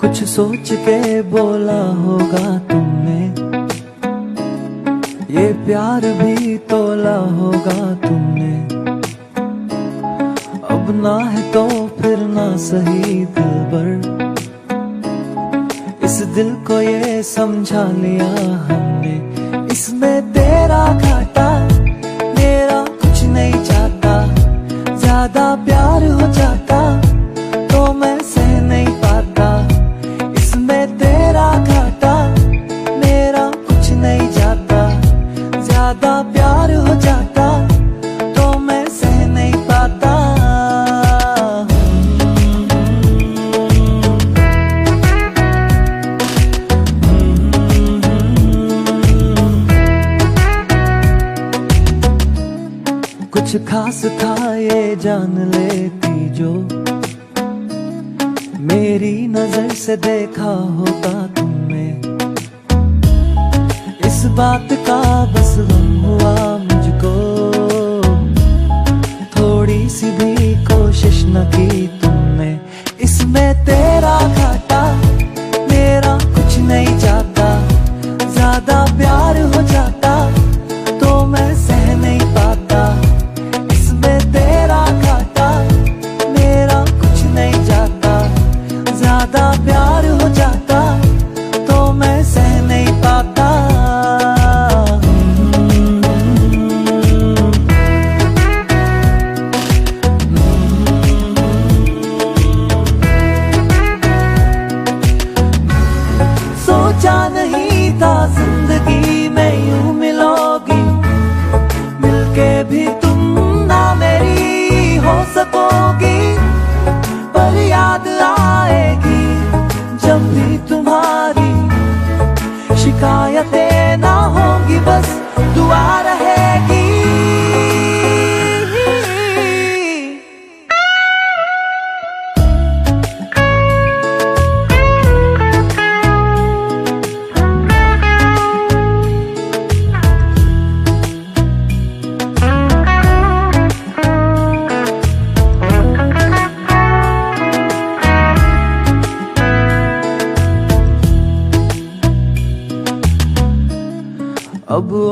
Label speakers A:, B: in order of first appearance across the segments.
A: कुछ सोच के बोला होगा तुमने, ये प्यार भी तोला होगा तुमने। अब ना है तो फिर ना सही दिलबर, इस दिल को ये समझा लिया हमने। इसमें तेरा घाटा मेरा कुछ नहीं जाता, ज्यादा प्यार हो जाता तो मैं सह नहीं पाता। इसमें तेरा घाटा मेरा कुछ नहीं जाता, ज्यादा प्यार हो जाता तो मैं सह नहीं पाता। कुछ खास था ये जान लेती जो, मेरी नजर से देखा होता तुमने। इस बात का बस गम हुआ मुझको, थोड़ी सी भी कोशिश न की तुमने। इसमें तेरा घाटा मेरा कुछ नहीं जाता, ज्यादा प्यार हो जाता तो मैं सह नहीं पाता। इसमें तेरा घाटा मेरा कुछ नहीं जाता, ज्यादा प्यार हो जाता तो मैं सह नहीं पाता।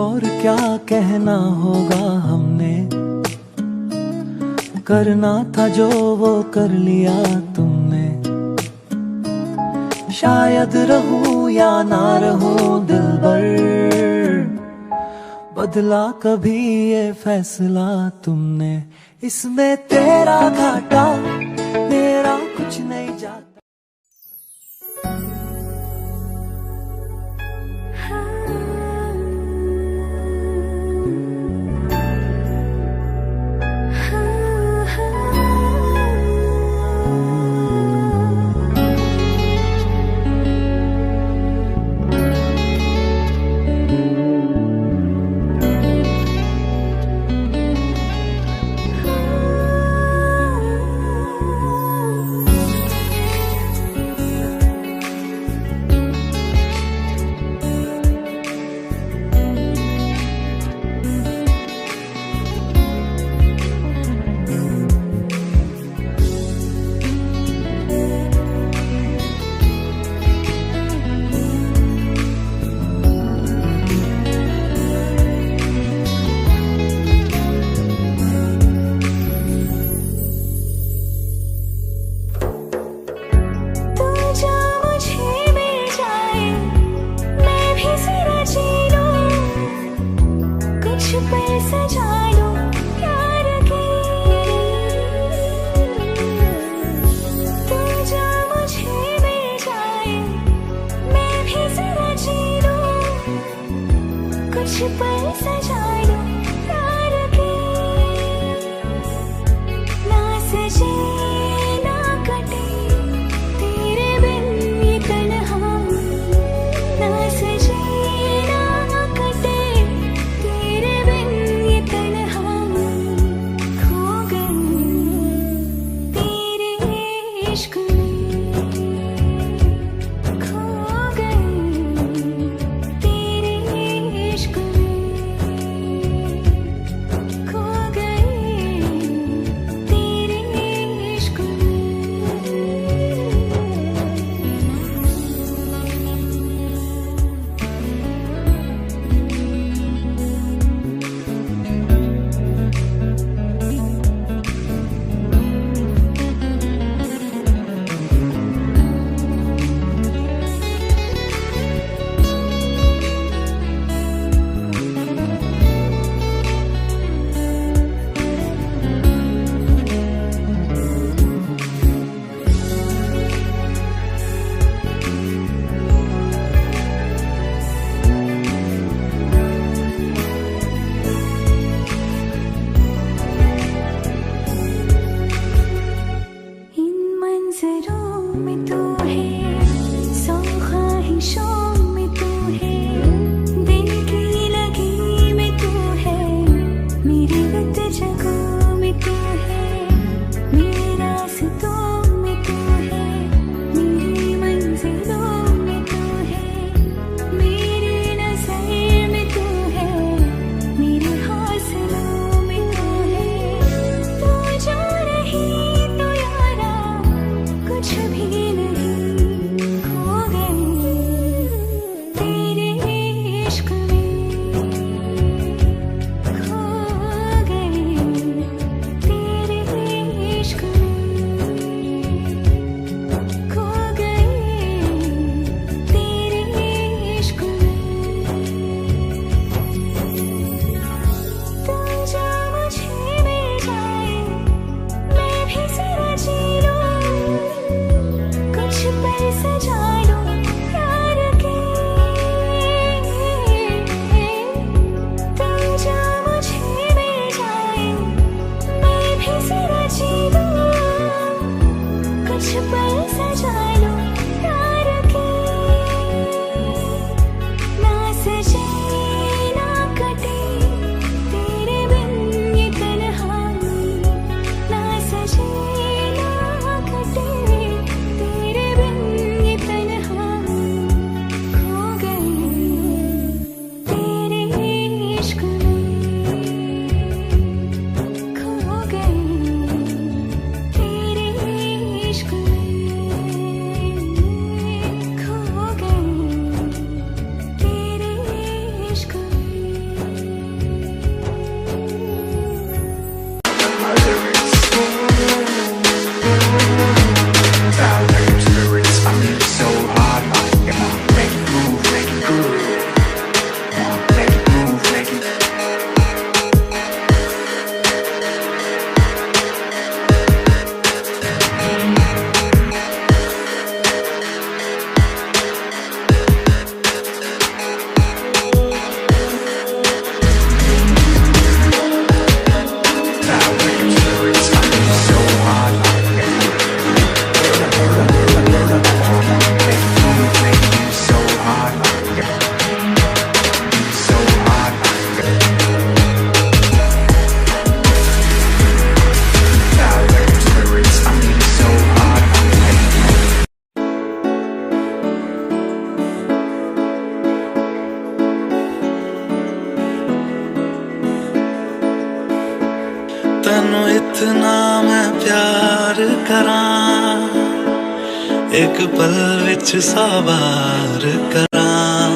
A: और क्या कहना होगा हमने, करना था जो वो कर लिया तुमने। शायद रहूं या ना रहूं दिलबर, बदला कभी ये फैसला तुमने। इसमें तेरा घाटा मेरा कुछ नहीं जाता। करां, एक पल विच सवार करां।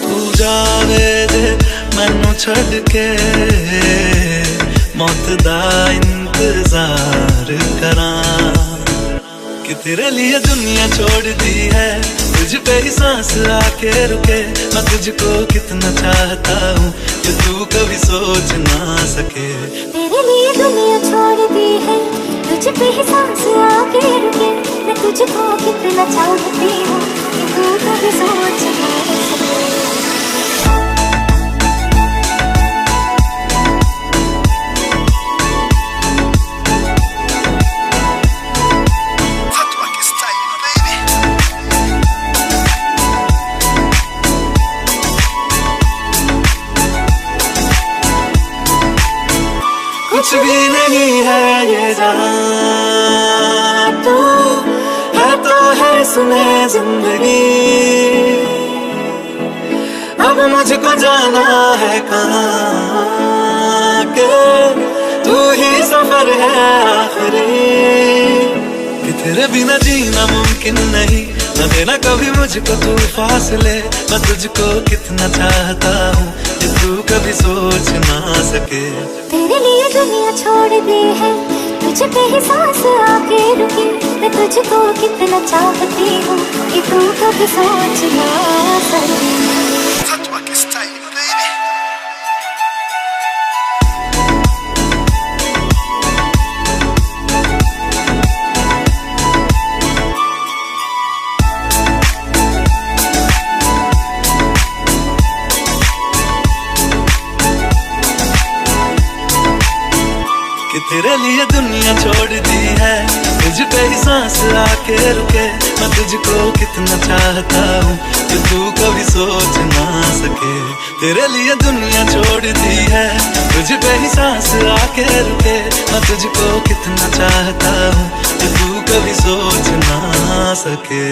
A: तू जावे जे मैनू छड़ के, मौत दा इंतजार करां। कि तेरे लिए दुनिया छोड़ दी है, तुझ पे ही सांस आके रुके। मैं तुझको कितना चाहता हूँ कि तू कभी सोच ना सके।
B: तेरे लिए दुनिया छोड़ दी है, तुझ पे ही सांस आके रुके। मैं तुझको कितना चाहती हूँ कि तू कभी सोच ना सके।
A: कुछ भी नहीं है ये जहां, तू है तो है सुने जिंदगी। अब मुझको जाना है कहाँ के, तू ही सफर है आखिरी। कि तेरे बिना जीना मुमकिन नहीं, न देना कभी मुझको तू फासले। मैं तुझको कितना चाहता हूँ कि तू कभी सोच ना सके।
B: तेरे लिए दुनिया छोड़ दी है, तुझ पे ही सांस आके रुकी। मैं तुझको कितना चाहती हूँ कि तू कभी सोच ना सके।
A: कि तेरे लिए दुनिया छोड़ दी है, तुझ पे ही सांस आके रुके। मैं तुझको कितना चाहता हूँ कि तू कभी सोच ना सके। तेरे लिए दुनिया छोड़ दी है, तुझ पे ही सांस आके रुके। मैं तुझको कितना चाहता हूँ कि तू कभी सोच ना सके।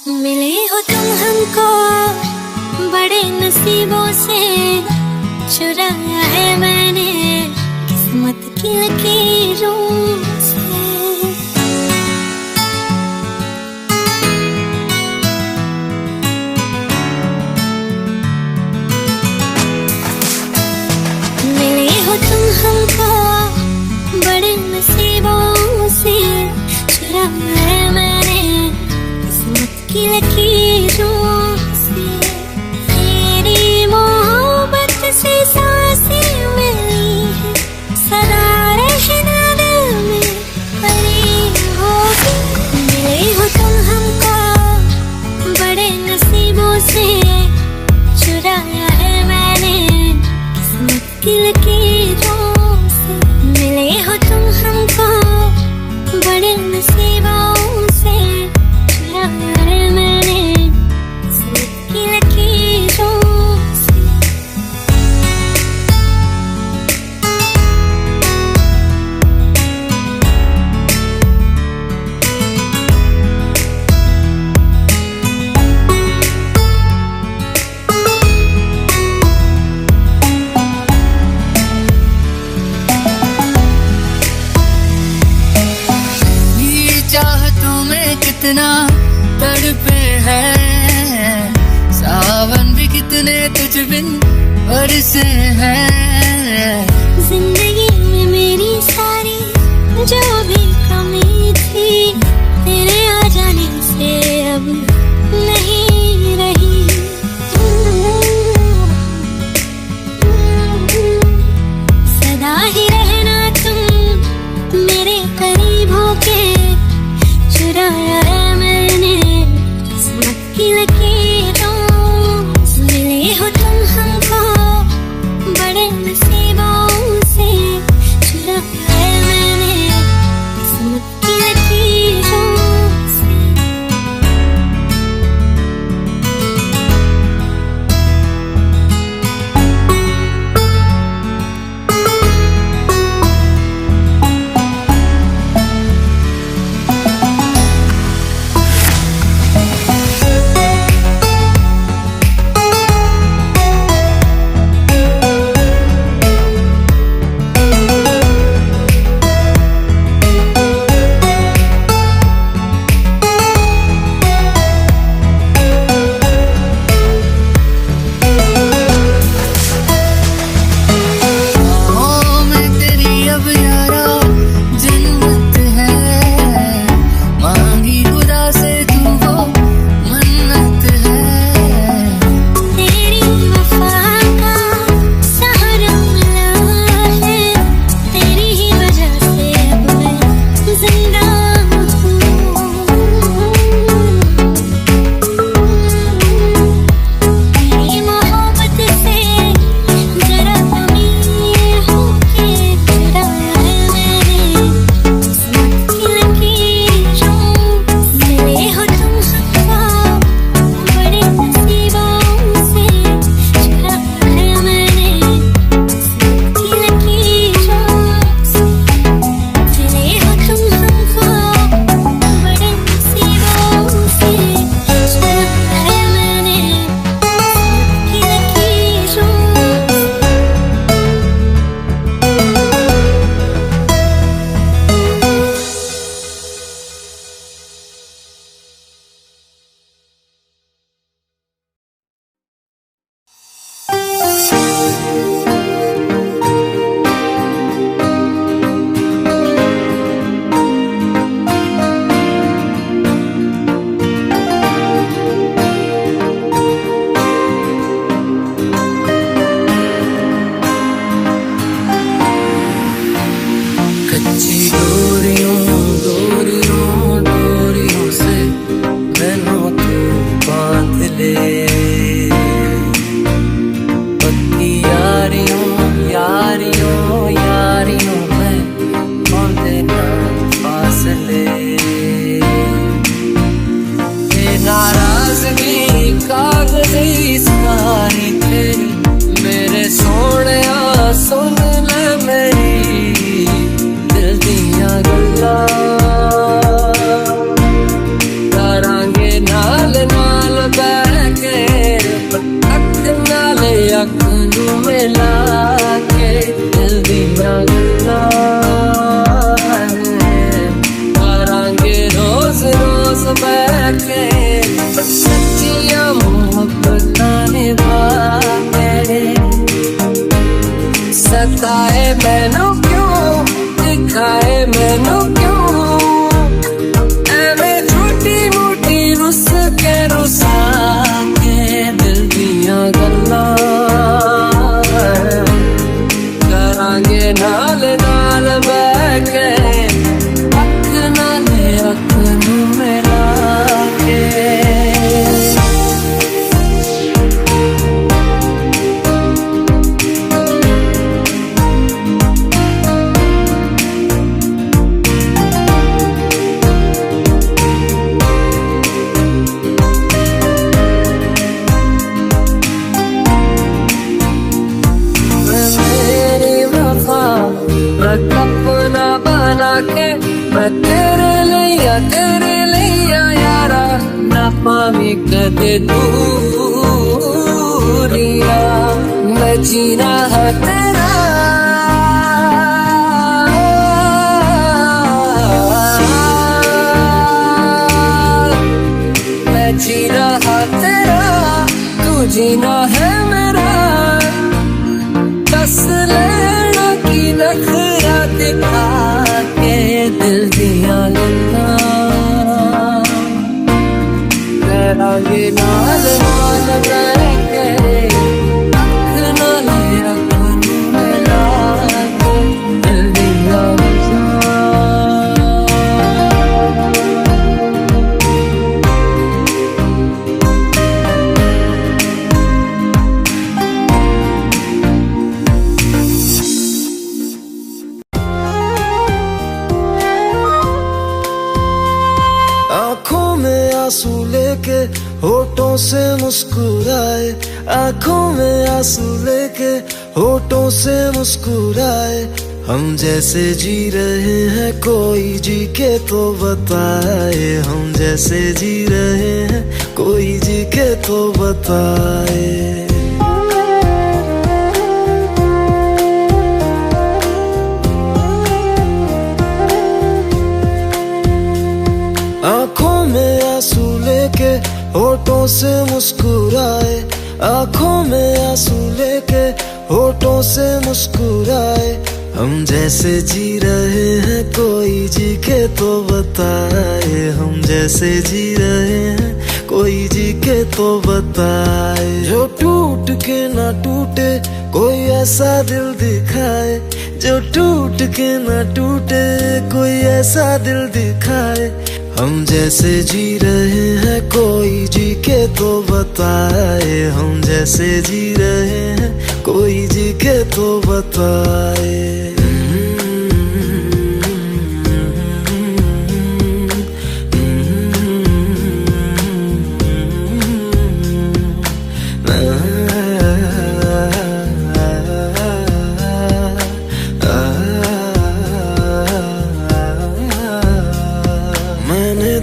B: मिले हो तुम हमको बड़े नसीबों से, चुराया है मैंने किस्मत की लकीरों से। मिले हो तुम हमको बड़े नसीबों से, चुराया है मैंने किस्मत की लकीरों से। तेरी मोहब्बत से सांसें मिली है, सदा रहना दिल में परी होगी। मिले हो तुम हमको बड़े नसीबों से, चुराया है मैंने किस्मत की लकीरों से। मिले हो तुम हमको बड़े नसीबों से, चुराया है मैंने किस्मत की लकीरों से।
A: ये चाहतों में कितना तड़पे हैं, सावन भी कितने तुझ बिन बरसे हैं।
B: जिंदगी में मेरी सारी जो भी कमी थी, तेरे आ जाने से अब नहीं रही। सदा ही रहना तुम मेरे करीब होके, चुराया है मैंने किस्मत की लकीरों से। मिले हो तुम हमको बड़े नसीबों से, चुराया है मैंने किस्मत की लकीरों
C: के मैं तेरे लिया यारा ना पावी कदे दूरिया मैं जीना है तेरा मैं जीना है तेरा तू जीना है मेरा दस लेना की नखरा दिखा के दिल दिया लेना तेरा ये नाल मान करेंगे ना लिया करूँ मेरा दिल दिया
A: आँखों में आंसू लेके होठों से मुस्कुराए, आँखों में आंसू लेके होठों से मुस्कुराए। हम जैसे जी रहे हैं कोई जी के तो बताए, हम जैसे जी रहे हैं कोई जी के तो बताए। आँखों में आंसू लेके होठों से मुस्कुराए, आँखों में आंसू लेके होठों से मुस्कुराए। हम जैसे जी रहे हैं कोई जी के तो बताए, हम जैसे जी रहे हैं कोई जी के तो बताए। जो टूट के ना टूटे कोई ऐसा दिल दिखाए, जो टूट के ना टूटे कोई ऐसा दिल दिखाए। हम जैसे जी रहे हैं कोई जी के तो बताए, हम जैसे जी रहे हैं कोई जी के तो बताए।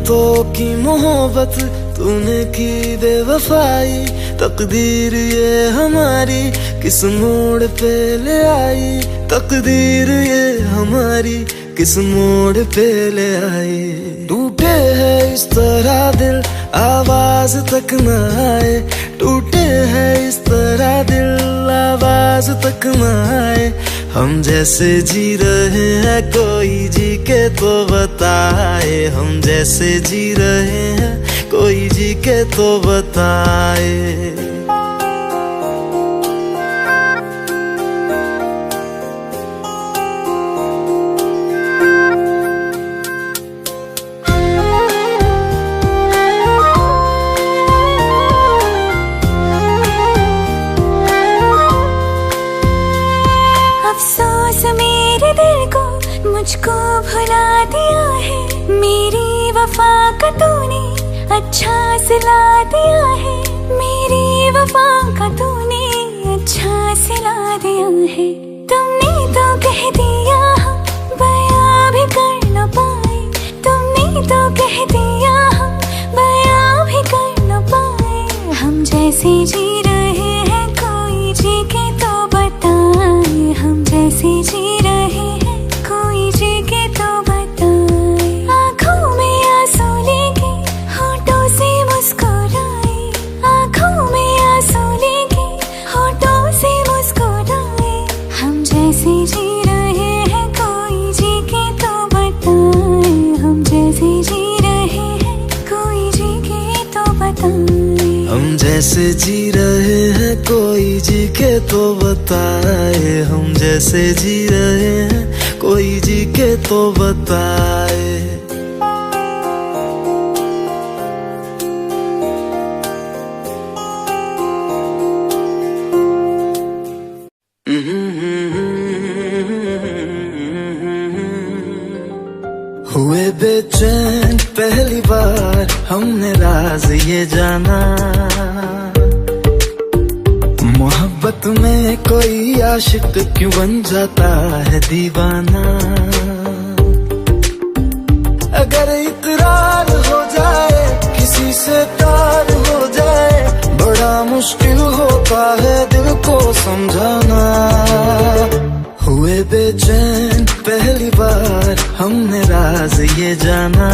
A: तो की मोहब्बत तूने की बेवफाई, तकदीर ये हमारी किस मोड़ पे ले आई, तकदीर ये हमारी किस मोड़ पे ले आई। टूटे है इस तरह दिल आवाज तक न आए, टूटे है इस तरह दिल आवाज तक न आए। हम जैसे जी रहे हैं कोई जी के तो बताए, हम जैसे जी रहे हैं कोई जी के तो बताए।
B: अफसोस मेरे दिल को मुझको भुला दिया है, मेरी वफा का तूने अच्छा सिला दिया है, मेरी वफा का तूने अच्छा सिला दिया है। तुमने तो कह दिया हम बयां भी कर न पाए, तुमने तो कह दिया हम बयां भी कर न पाए। हम जैसे जी रहे हैं कोई जी के तो बताए, हम जैसे जी रहे हैं कोई जी के तो बताए। आँखों में आंसू लेके होठों से मुस्कुराए, आँखों में आंसू लेके होठों से मुस्कुराए। हम जैसे जी रहे हैं कोई जी के तो बताए, हम जैसे जी रहे हैं कोई जी के तो बताए।
A: हम जैसे जी रहे हैं कोई जी के तो बताए, हम जैसे जी रहे हैं कोई जी के तो बताए। हुए बेचैन पहली बार हमने राज ये जाना, मोहब्बत में कोई आशिक क्यों बन जाता है दीवाना। अगर इकरार हो जाए, किसी से प्यार हो जाए, बड़ा मुश्किल होता है दिल को समझाना। हुए बेचैन पहली बार हमने राज ये जाना,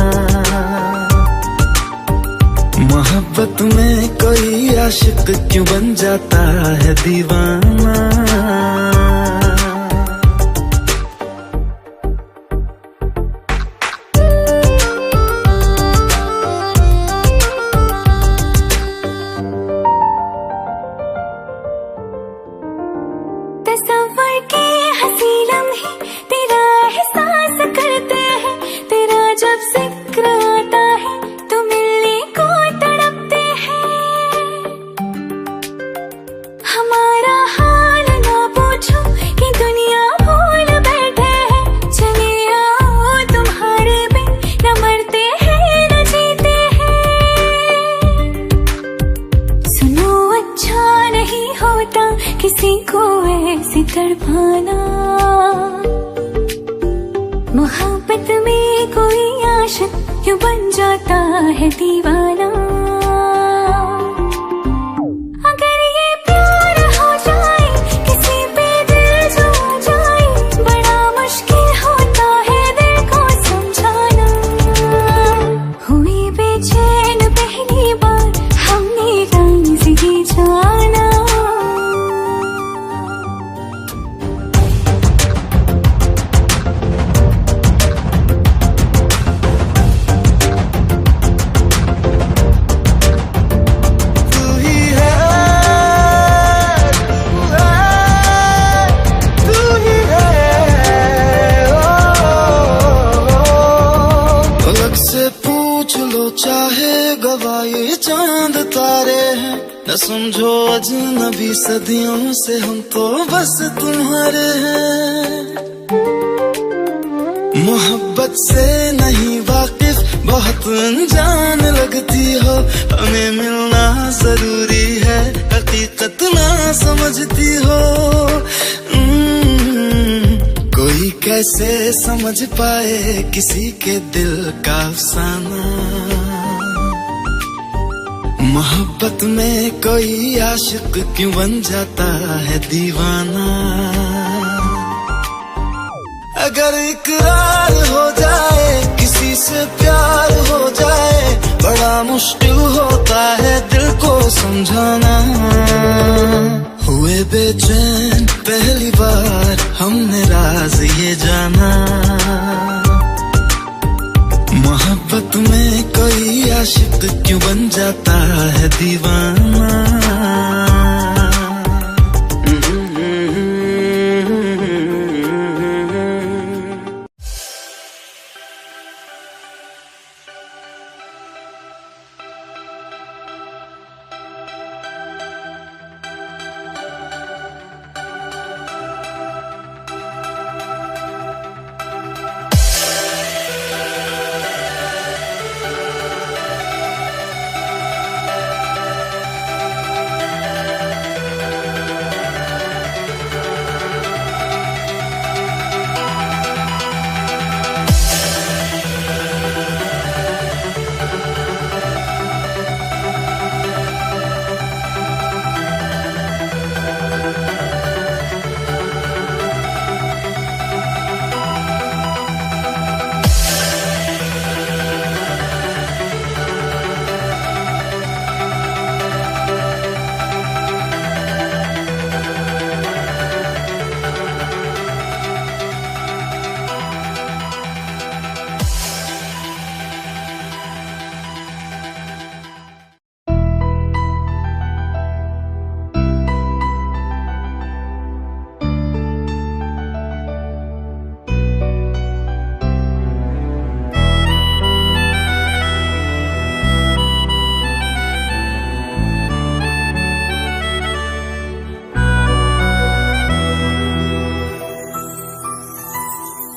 A: मोहब्बत में कोई आशिक क्यों बन जाता है दीवाना।
B: तस्वर के हंसी लम्हे तेरा एहसास करते हैं, तेरा जब जिक्र आता है तो मिलने को तड़पते हैं। हमारा हाल ना पूछो कि दुनिया भूल बैठे हैं, चले आओ तुम्हारे बिन न मरते हैं न जीते हैं। सुनो अच्छा नहीं होता किसी को ऐसे तड़पाना, मोहब्बत में कोई आशिक क्यों बन जाता है दीवाना। अगर ये प्यार हो जाए, किसी पे दिल जो आ जाए, बड़ा मुश्किल होता है दिल को समझाना। हुई बेचैन पहली बार हमने राज ये जाना।
A: चाहे गवाए चांद तारे हैं, न समझो अजनबी सदियों से हम तो बस तुम्हारे हैं। मोहब्बत से नहीं वाकिफ बहुत अनजान लगती हो, हमें मिलना जरूरी है हकीकत ना समझती हो। कोई कैसे समझ पाए किसी के दिल का अफसाना, मोहब्बत में कोई आशिक क्यों बन जाता है दीवाना। अगर इकरार हो जाए, किसी से प्यार हो जाए, बड़ा मुश्किल होता है दिल को समझाना। हुए बेचैन पहली बार हमने राज ये जाना, मोहब्बत में कोई आशिक क्यों बन जाता है दीवाना।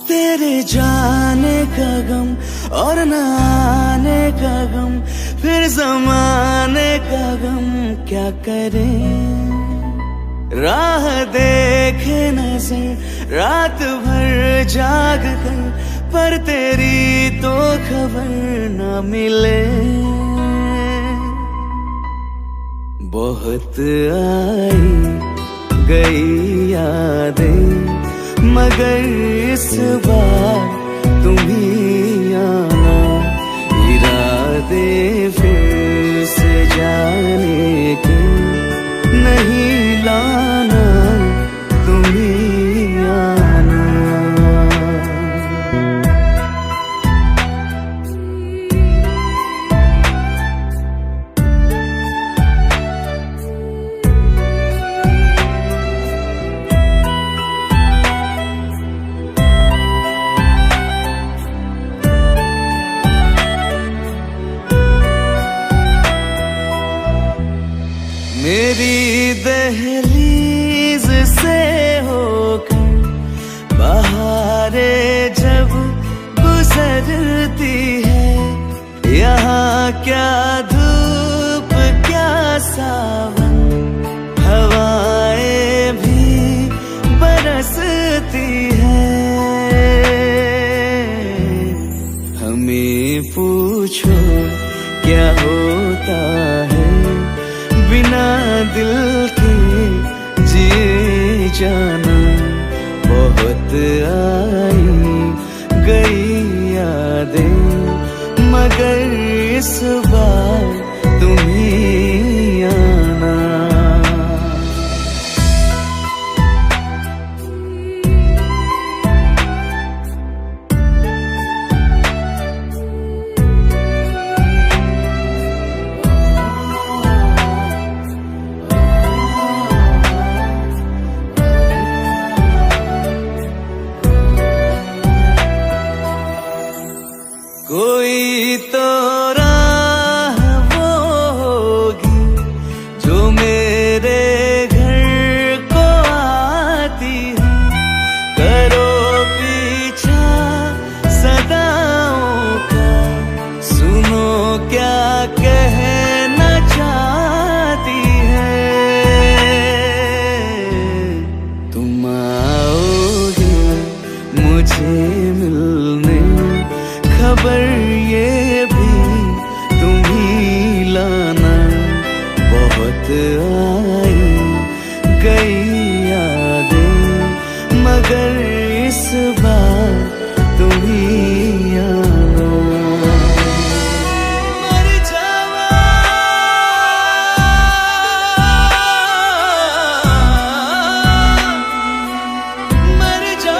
A: तेरे जाने का गम और न आने का गम, फिर ज़माने का गम क्या करें। राह देखे नजर रात भर जाग कर, पर तेरी तो खबर न मिले। बहुत आई गई यादें मगर इस बार तुम ही आना। इरादे फिर से जाने के नहीं लाना, तुम ही आना। मेरी दहलीज से होकर बहारें जब गुजरती है, यहाँ क्या धूप क्या सावन, हवाएं भी बरसती है। हमें पूछो क्या होता है बिना दिल के जिए जाना। बहुत आई गई यादें मगर इस बार तुम ही आना। कोई तो राह वो होगी जो मेरे घर को आती है। करो पीछा सदाओं का, सुनो क्या कहना चाहती है। तुम आओगे मुझे मिलने, खबर ये भी तुम ही लाना। बहुत आई गई यादें मगर इस बार तुम ही आना। मर जावा मर जा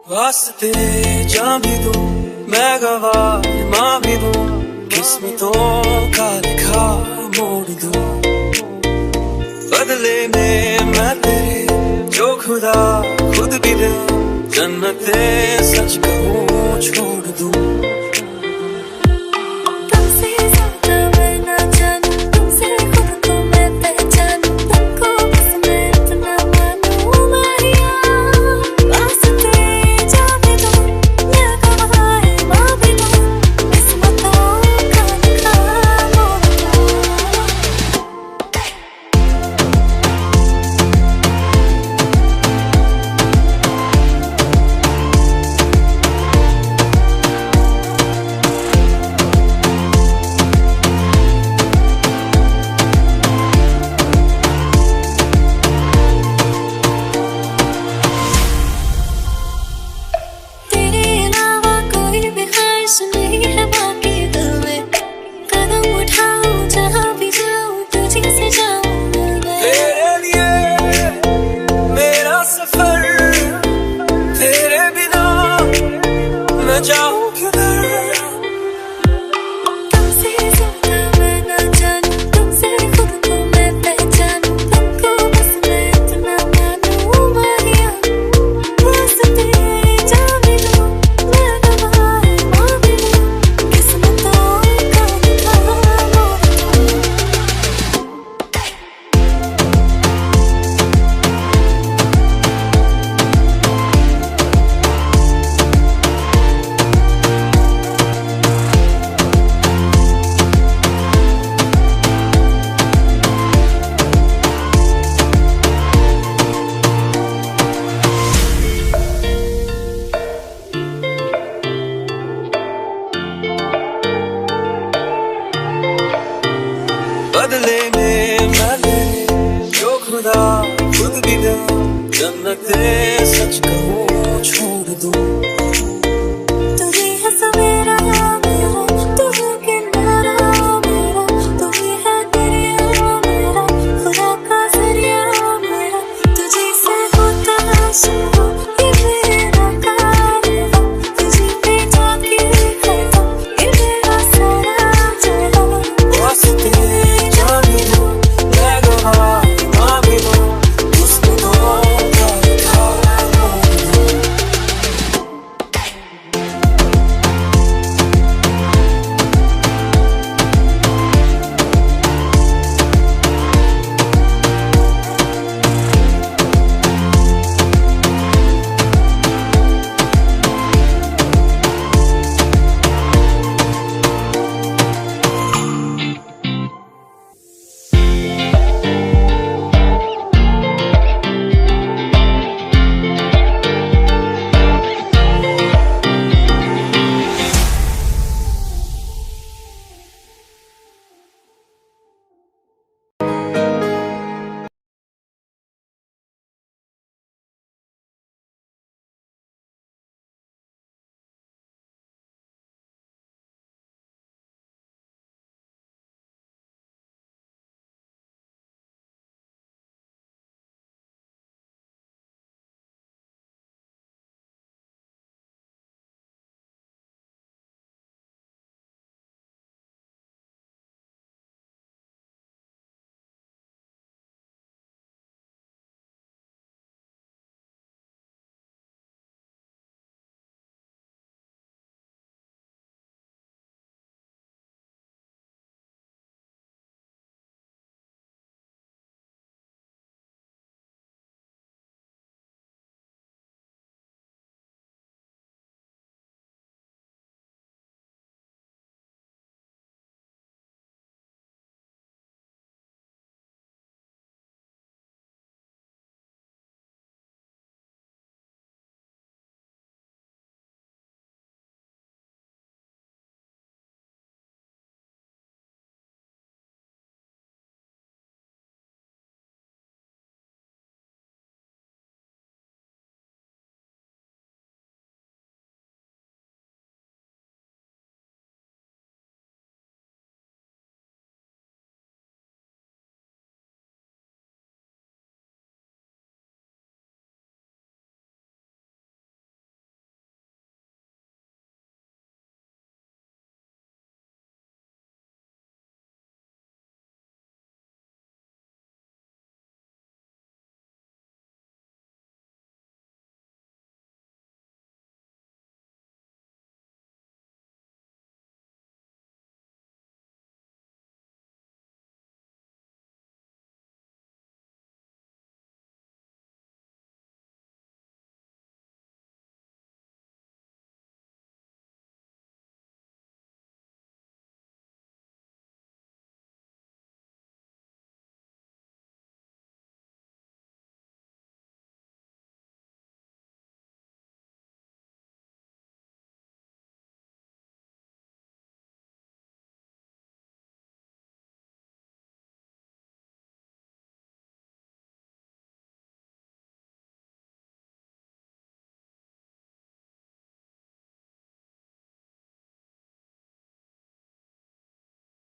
D: वास्ते जा भी दूं मैं गवाह माँ भी दूं, किस्मतों का लिखा मोड़ दूं। बदले में मैं तेरे जो खुदा खुद भी दे, जन्नते सच कहूँ छोड़ दूं। जन्नते सच कहूँ छोड़ दूँ।
B: तू ही है सवेरा मेरा, तू है किनारा मेरा, तू ही है दरिया मेरा, खुदा का जरिया मेरा। तुझे से होता है शुरू ये मेरा कारवां, तुझे पे जाके खत्म ये मेरा सारा जहां।
D: वास्ते जान दूँ, मैं गवाह मांग लूँ, उसको दो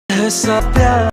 A: ऐसा प्यार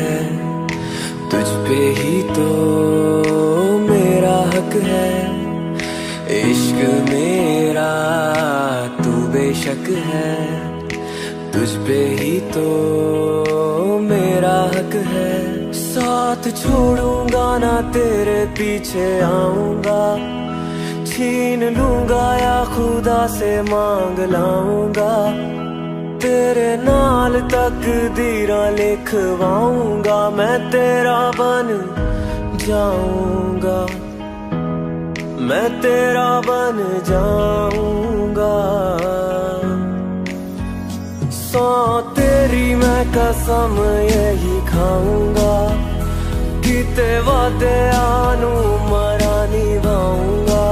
D: है, तुझ पे ही तो मेरा हक है। इश्क मेरा तू बेशक है, तुझ पे ही तो मेरा हक है। साथ छोड़ूंगा ना तेरे पीछे आऊंगा, छीन लूंगा या खुदा से मांग लाऊंगा। तेरे नाल तकदीरां लिखवाऊंगा, मैं तेरा बन जाऊंगा, मैं तेरा बन जाऊंगा। सौ तेरी मैं कसम यही खाऊंगा, किते वादे आनू मरा निभाऊंगा।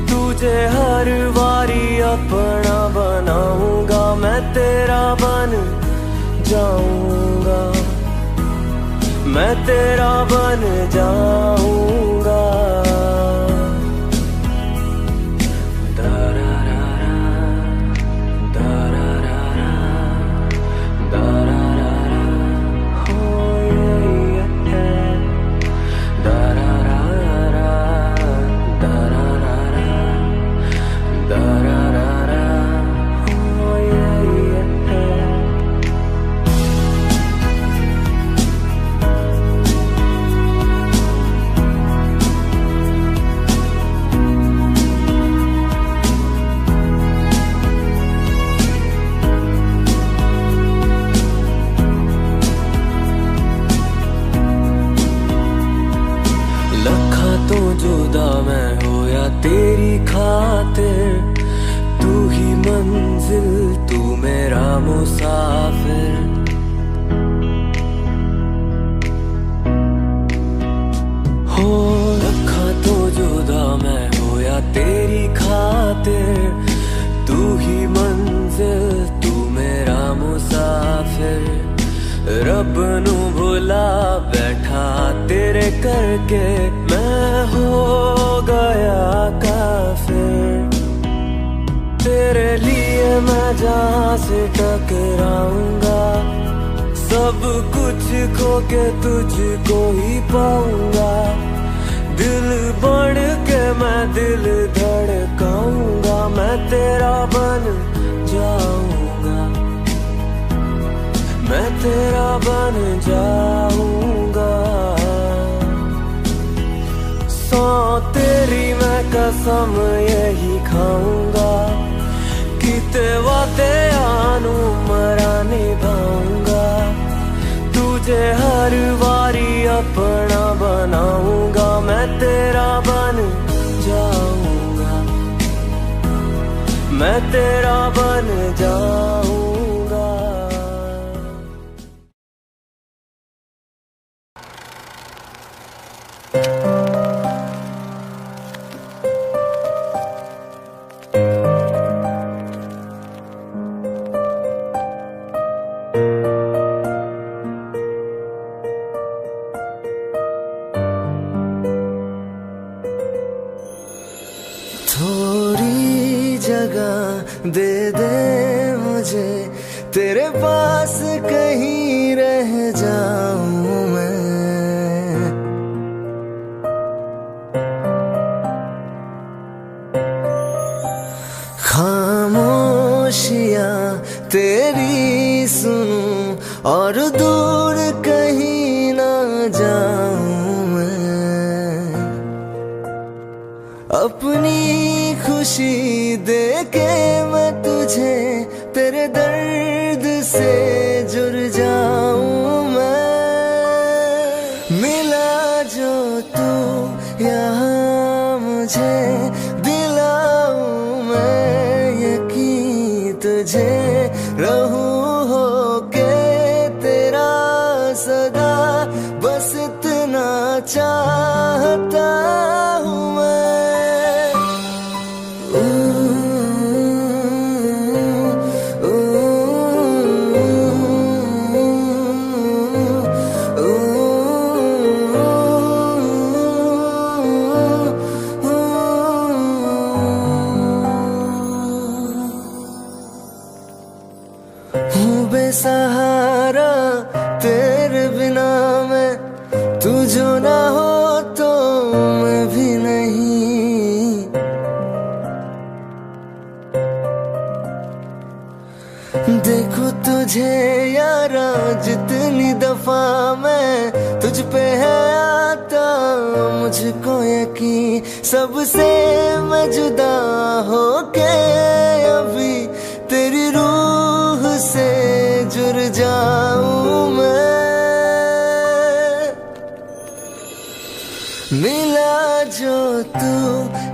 D: तुझे हर बारी अपना बनाऊंगा, मैं तेरा बन जाऊंगा, मैं तेरा बन जाऊंगा। तेरी खातिर तू ही मंजिल, तू मेरा मुसाफिर। हो रखा तो जुदा मैं हो या तेरी खातिर, तू ही मंजिल, तू मेरा मुसाफिर। रब नू भुला बैठा तेरे करके, मैं हो गया काफिर। तेरे लिए मैं जहाँ से टकराऊंगा, सब कुछ खो के तुझको ही पाऊंगा। दिल बढ़ के मैं दिल धड़काऊंगा, मैं तेरा बन जाऊंगा, मैं तेरा बन जाऊंगा। सौ तेरी मैं कसम यही खाऊंगा, किते वादे आनू मरा निभाऊंगा। तुझे हर बारी अपना बनाऊंगा, मैं तेरा बन जाऊंगा, मैं तेरा बन जाऊंगा।
A: थोड़ी जगह दे दे मुझे, तेरे पास कहीं रह जाऊं मैं। खामोशियां तेरी सुनूं और दूर कहीं ना जाऊं मैं। अपनी खुशी देके मैं तुझे तेरे दर्द से जुड़ जाऊं मैं। मिला जो तू यहाँ मुझे, दिलाऊं मैं यकीन तुझे। रहूं होके तेरा सदा, बस इतना चाहता हूँ मैं। तुझे यारा जितनी दफा मैं तुझ पे है आता, मुझको यकीन सबसे मैं जुदा होके अभी तेरी रूह से जुड़ जाऊं मैं। मिला जो तू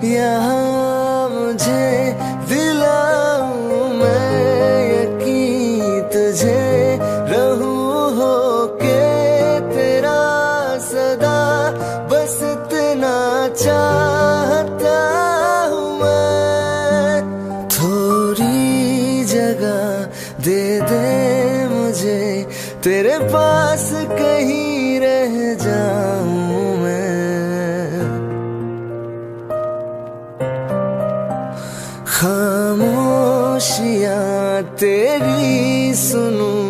A: यहाँ मुझे दिलाऊं मैं यकीन तुझे रहूं होके तेरा सदा, बस इतना चाहता हूँ मैं। थोड़ी जगह दे दे मुझे तेरे पास कहीं रह जाऊं मैं। खामोशियाँ तेरी सुनूं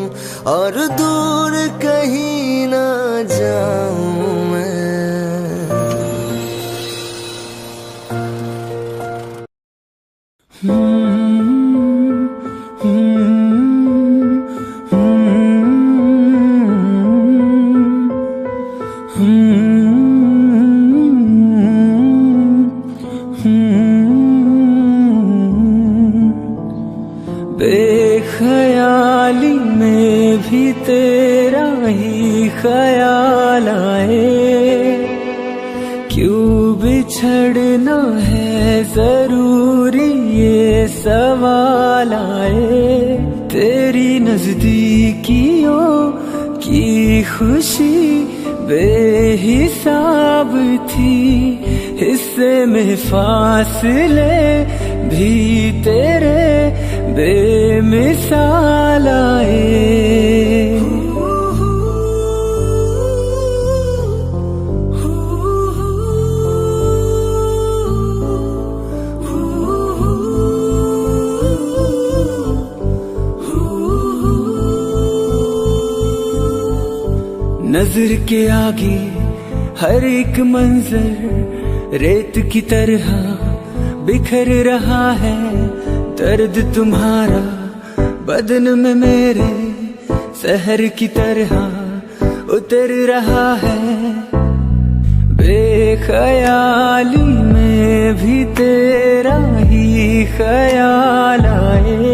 A: और दूर कहीं ना जाऊं मैं।
C: बेख्याली में भी तेरा ही ख्याल आए, क्यों बिछड़ना है जरूरी ये सवाल आए। तेरी नजदीकियों की खुशी बेहिसाब थी, हिस्से में फासले भी तेरे बेमिसाल आए। नजर के आगे हर एक मंजर रेत की तरह बिखर रहा है, दर्द तुम्हारा बदन में मेरे शहर की तरह उतर रहा है। बेख्याली में भी तेरा ही ख्याल आए,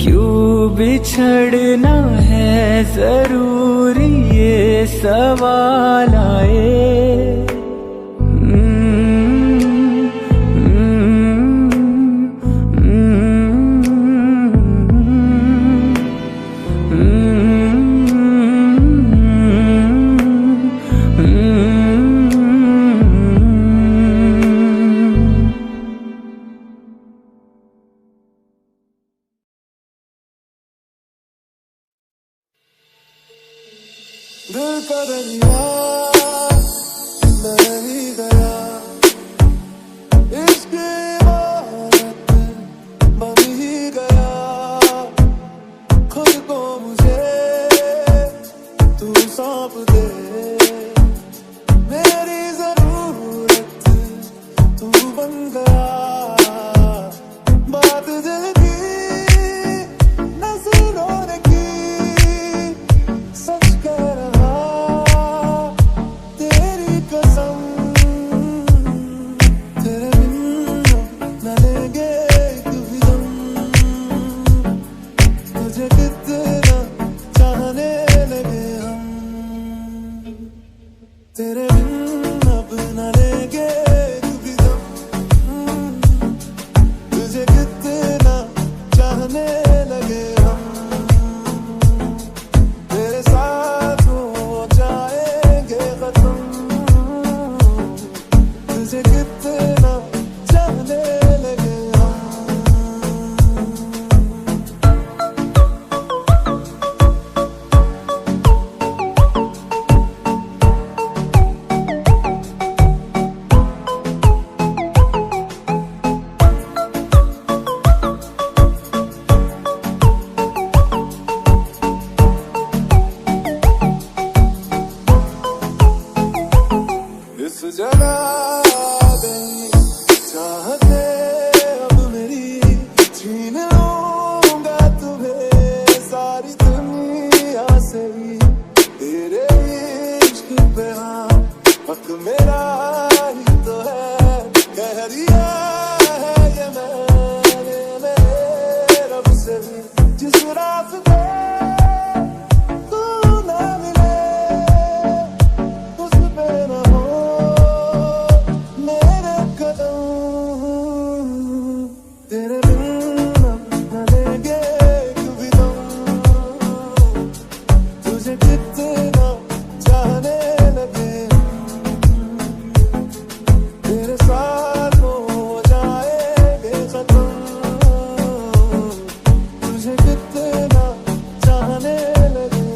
C: क्यों बिछड़ना है जरूरी ये सवाल आए।
A: दिल का दरिया मैं ही गया, इश्क इबारत बन ही गया। खुद को मुझे तू सौंप दे, मेरी जरूरत तू बन गया। बात दिल की नजरों ने की, सच कह रहा तेरी कसम। तेरे बिन न लेंगे एक भी दम, तुझे कितना चाहने लगे हम। तेरे बिन अब न लेंगे एक भी दम, तुझे कितना चाहने लगे हम। तेरे साथ हो जाएंगे खत्म, तुझे कितना चाहने लगे हम।
E: हक मेरा ही तो है, कह दिया है ये मैंने रब से भी। जिस रास्ते तू ना मिले उस पे न हो मेरे कदम, तेरे बिन न लेंगे कभी दम, तुझे कितना चाहने लगे तेरे साथ हो जाएंगे खत्म, तुझे कितना चाहने लगे।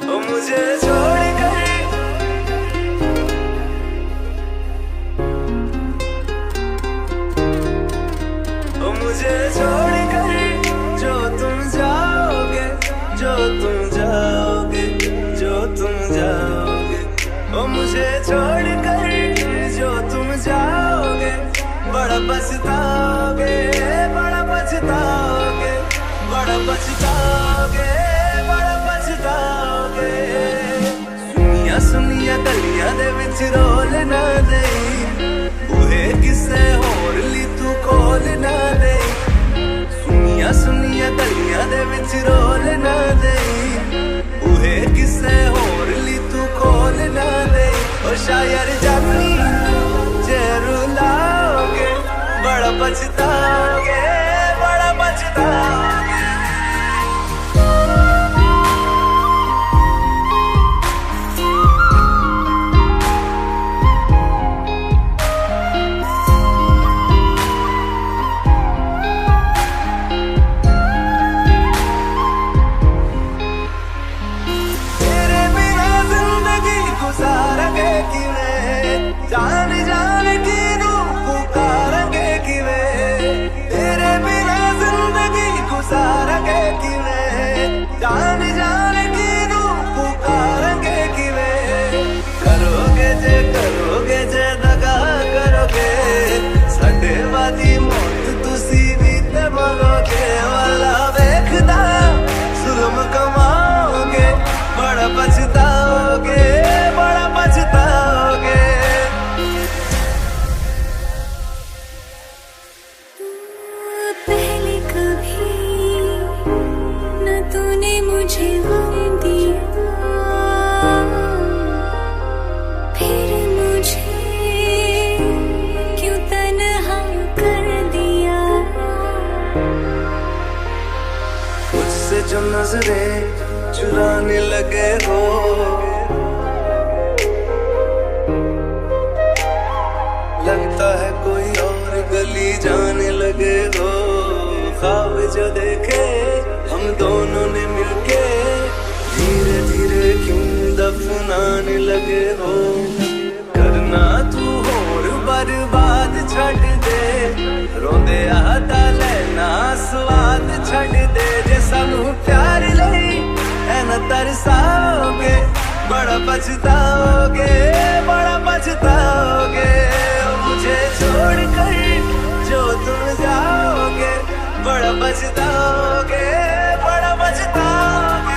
D: ओ मुझे छोड़ कर, ओ मुझे छोड़ कर जो तुम जाओगे, जो तुम जाओगे, जो तुम जाओगे, ओ मुझे छोड़ कर जो तुम जाओगे, बड़ा पछताओगे, बड़ा पछताओगे, बड़ा पछताओगे, बड़ा पछताओगे। सुनिया सुनिया गलियां दे विच रोल ना देई, बूहे किसे होर ली तू खोल ना देई। सुनिया सुनिया गलियां दे विच रोल ना देई, बूहे किसे होर ली तू खोल ना देई। ओ शायर जानी जे रुलाओगे, बड़ा पछताओगे, बड़ा पछताओगे। तेरे बिना जिंदगी गुजारेंगे किवें, जान जान की नू पुकारेंगे किवें। तेरे बिना जिंदगी गुजारेंगे किवें, जान जान की नू पुकारेंगे किवें। करोगे जे दगा करोगे, साडे वाली मौत तुसी भी ते मरोगे। वाला वेखदा जुल्म कमाओगे, बड़ा पछताओगे, बड़ा पछताओगे।
B: पहले कभी न तूने मुझे गम दिया, फिर मुझे क्यों तन्हा कर दिया।
D: मुझसे जो नजरें चुराने लगे हो, लगता है कोई और गली जाने लगे हो। ख्वाब जो देखे हम दोनों ने मिलके, धीरे धीरे क्यों दफनाने लगे हो। करना तू होर बर्बाद छड़ दे, रोंदे आता लेना स्वाद छड़ दे। जे सानू प्यार लई ऐन तरसाओगे, बड़ा पछताओगे, बड़ा पछताओगे। मुझे छोड़ कर जो तुम जाओगे, बड़ा पछताओगे, बड़ा पछताओगे।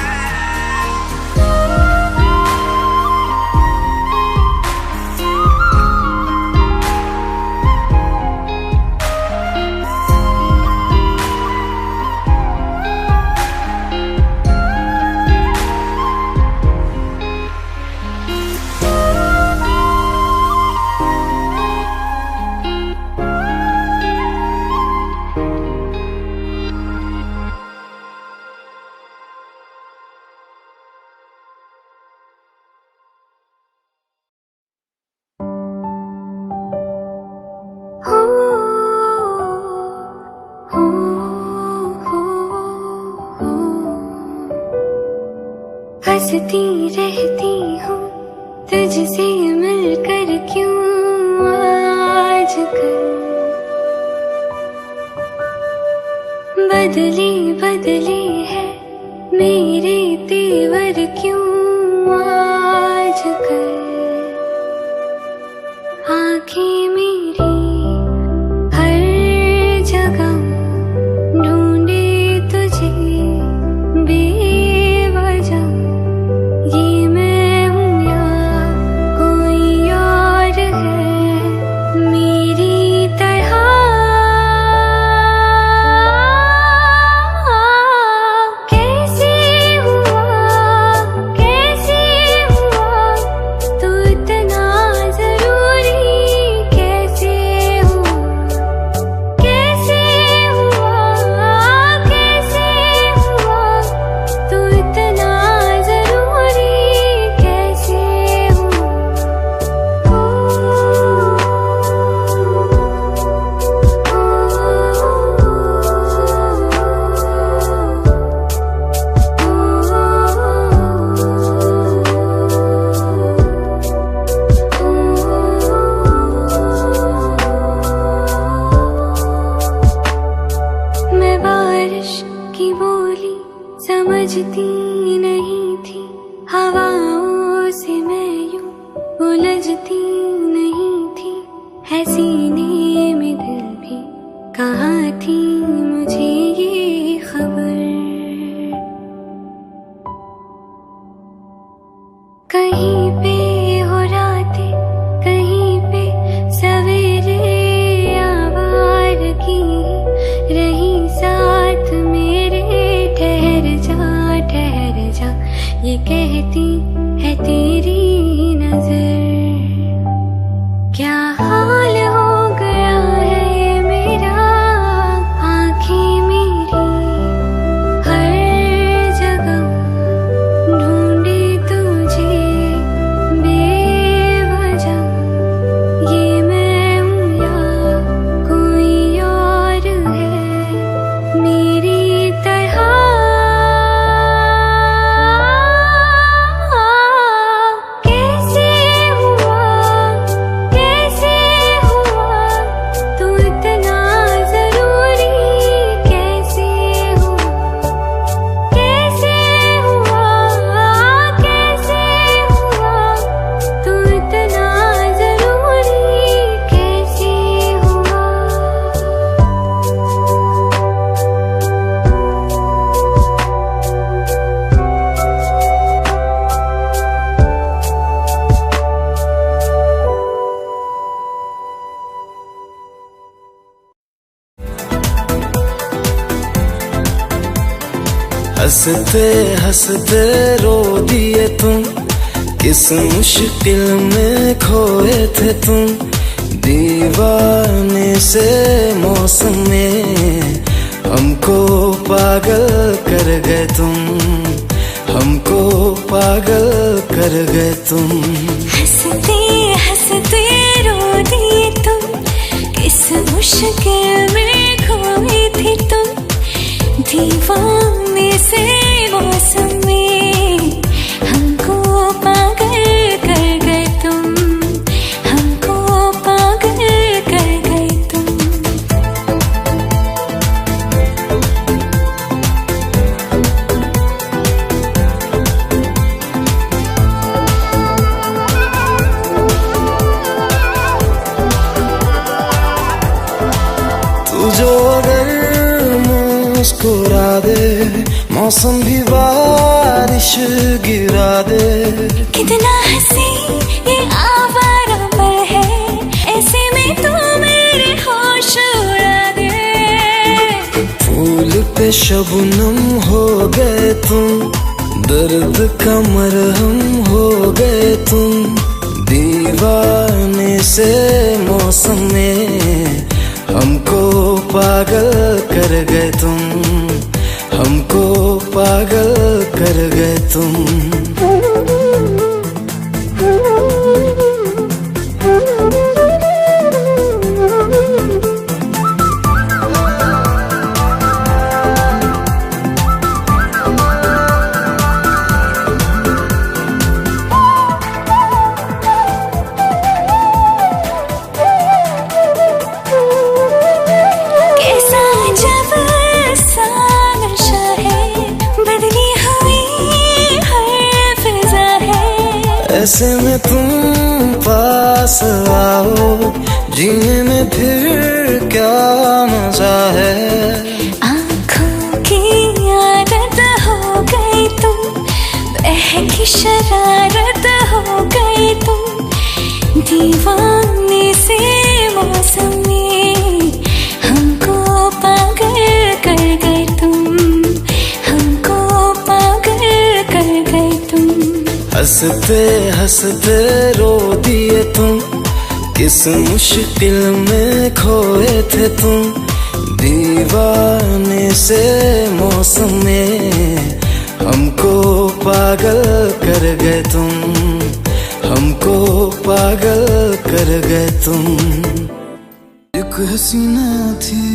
B: हंसती रहती हूँ तुझसे मिलकर, क्यों आजकल बदले बदले है मेरे तेवर, क्यों आजकल हवाओं से मैं यूं उलझती नहीं थी, है सीने में दिल भी कहाँ थी मुझे ये खबर। कहीं पे हो रातें, कहीं पे सवेरे, आवारगी रही साथ मेरे। ठहर जा ये कहती है तेरी नजर। क्या हाल हो गया है ये मेरा, आँखें मेरी हर जगह ढूंढे तुझे बेवजह। ये मैं हूँ या कोई और है मेरी तरह।
A: हंसते हंसते रो दिए तुम, किस मुश्किल में खोए थे तुम। दीवाने से मौसम में हमको पागल कर गए तुम, हमको पागल कर गए तुम।
B: हंसते हंसते रो दिए तुम, किस मुश्किल में खोए थे तुम। दीवाने से मौसम में हमको पागल कर गए तुम, हमको पागल कर गए तुम।
A: तू जो अगर मुस्कुरा दे, मौसम भी बारिश गिरा दे।
B: कितना हंसी ये आवारा पल है, ऐसे में तू मेरे होश उड़ा दे।
A: फूल पे शबनम हो गए तुम, दर्द का मरहम हो गए तुम। दीवाने से मौसम में हमको पागल कर गए तुम, हमको पागल कर गए तुम। ऐसे में तुम पास आओ, जीने में फिर क्या मजा है।
B: आँखों की आदत हो गई तुम, बहकी शरारत हो गई तुम। दीवाने से मौसम में हमको पागल कर गए तुम, हमको पागल कर गए तुम।
A: हंसते हंसते रो दिए तुम, किस मुश्किल में खोए थे तुम। दीवाने से मौसम में हमको पागल कर गए तुम, हमको पागल कर गए तुम। एक हसीना थी,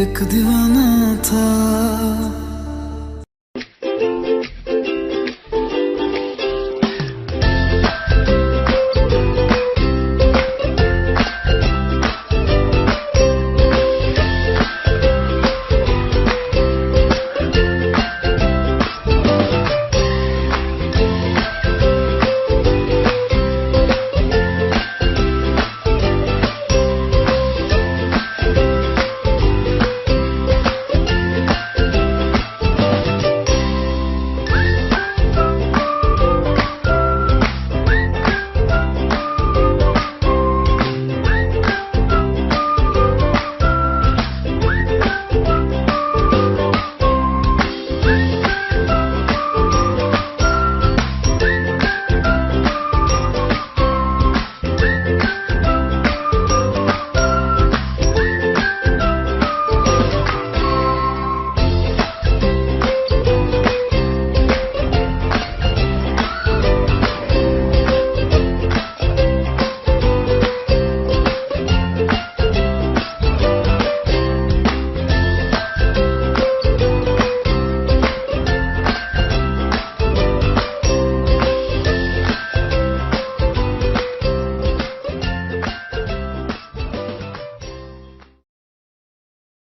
A: एक दीवाना था,